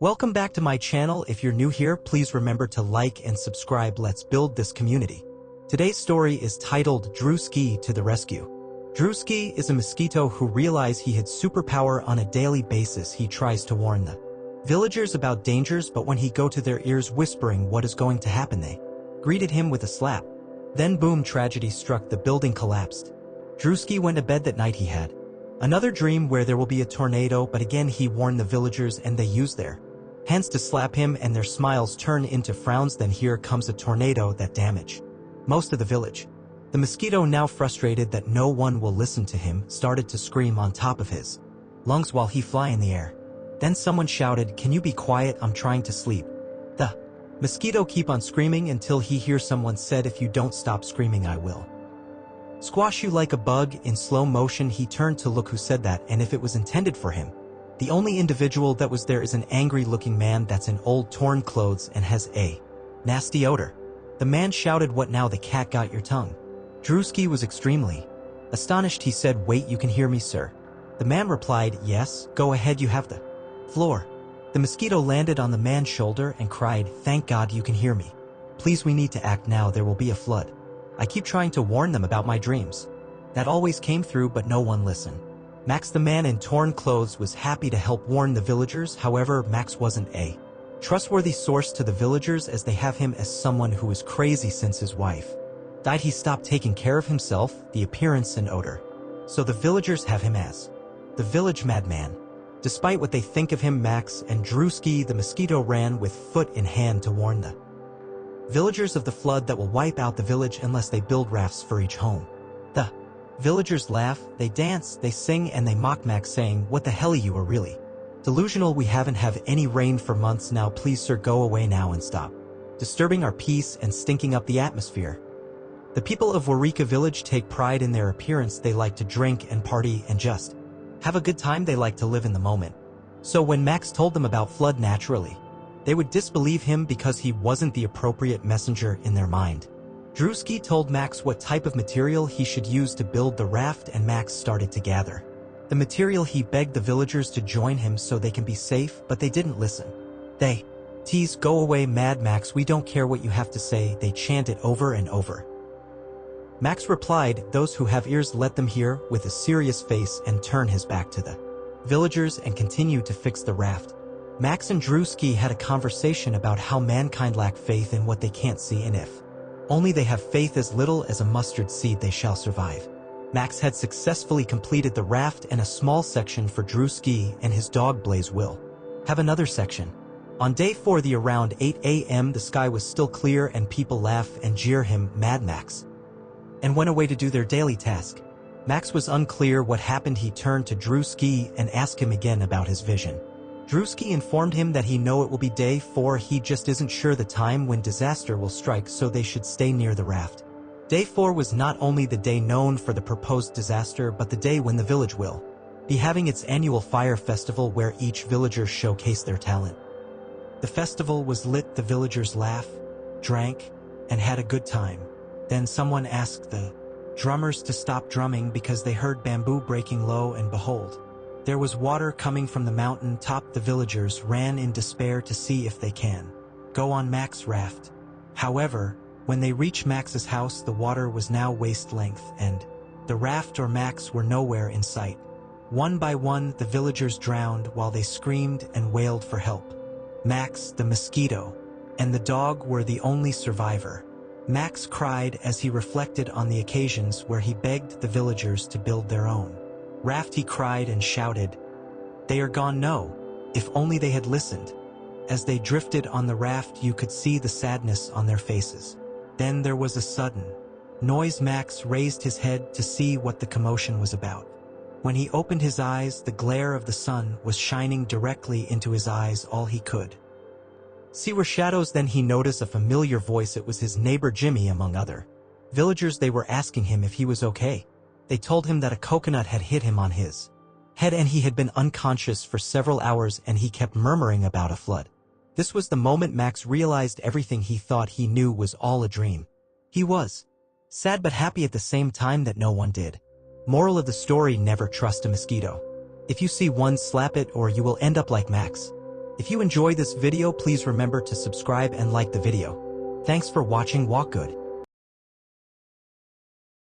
Welcome back to my channel. If you're new here, please remember to like and subscribe. Let's build this community. Today's story is titled Druski to the Rescue. Druski is a mosquito who realizes he had superpower on a daily basis. He tries to warn the villagers about dangers, but when he go to their ears whispering what is going to happen, they greeted him with a slap. Then boom, tragedy struck. The building collapsed. Druski went to bed that night. He had another dream where there will be a tornado, but again he warned the villagers and they used their hands to slap him and their smiles turn into frowns. Then here comes a tornado that damaged most of the village. The mosquito, now frustrated that no one will listen to him, started to scream on top of his lungs while he fly in the air. Then someone shouted, "Can you be quiet? I'm trying to sleep." The mosquito keep on screaming until he hears someone said, "If you don't stop screaming, I will squash you like a bug." In slow motion he turned to look who said that, and if it was intended for him. The only individual that was there is an angry-looking man that's in old torn clothes and has a nasty odor. The man shouted, "What now? The cat got your tongue?" Druski was extremely astonished. He said, "Wait, you can hear me, sir?" The man replied, "Yes, go ahead, you have the floor." The mosquito landed on the man's shoulder and cried, "Thank God you can hear me. Please, we need to act now. There will be a flood. I keep trying to warn them about my dreams. That always came through, but no one listened." Max, the man in torn clothes, was happy to help warn the villagers. However, Max wasn't a trustworthy source to the villagers, as they have him as someone who is crazy since his wife died. He stopped taking care of himself, the appearance and odor. So the villagers have him as the village madman. Despite what they think of him, Max and Druski the mosquito ran with foot in hand to warn the villagers of the flood that will wipe out the village unless they build rafts for each home. The villagers laugh, they dance, they sing, and they mock Max, saying, "What the hell, you are really delusional. We haven't have any rain for months now. Please, sir, go away now and stop disturbing our peace and stinking up the atmosphere." The people of Warika village take pride in their appearance. They like to drink and party and just have a good time. They like to live in the moment. So when Max told them about flood, naturally they would disbelieve him because he wasn't the appropriate messenger in their mind. Druski told Max what type of material he should use to build the raft, and Max started to gather the material. He begged the villagers to join him so they can be safe, but they didn't listen. They teased, "Go away, Mad Max, we don't care what you have to say." They chanted over and over. Max replied, "Those who have ears, let them hear," with a serious face, and turned his back to the villagers and continued to fix the raft. Max and Druski had a conversation about how mankind lack faith in what they can't see, and if only they have faith as little as a mustard seed, they shall survive. Max had successfully completed the raft, and a small section for Druski and his dog Blaze will have another section. On day 4, around 8 a.m., the sky was still clear and people laugh and jeer him, Mad Max, and went away to do their daily task. Max was unclear what happened. He turned to Druski and asked him again about his vision. Druski informed him that he know it will be day 4, he just isn't sure the time when disaster will strike, so they should stay near the raft. Day 4 was not only the day known for the proposed disaster, but the day when the village will be having its annual fire festival, where each villager showcase their talent. The festival was lit, the villagers laughed, drank, and had a good time. Then someone asked the drummers to stop drumming because they heard bamboo breaking low, and behold, there was water coming from the mountain top. The villagers ran in despair to see if they can go on Max's raft. However, when they reached Max's house, the water was now waist length, and the raft or Max were nowhere in sight. One by one, the villagers drowned while they screamed and wailed for help. Max, the mosquito, and the dog were the only survivor. Max cried as he reflected on the occasions where he begged the villagers to build their own raft. He cried and shouted, "They are gone, no, if only they had listened." As they drifted on the raft, you could see the sadness on their faces. Then there was a sudden noise. Max raised his head to see what the commotion was about. When he opened his eyes, the glare of the sun was shining directly into his eyes. All he could see were shadows. Then he noticed a familiar voice. It was his neighbor Jimmy, among other villagers. They were asking him if he was okay. They told him that a coconut had hit him on his head and he had been unconscious for several hours, and he kept murmuring about a flood. This was the moment Max realized everything he thought he knew was all a dream. He was sad but happy at the same time that no one did. Moral of the story: never trust a mosquito. If you see one, slap it, or you will end up like Max. If you enjoy this video, please remember to subscribe and like the video. Thanks for watching. Walk good.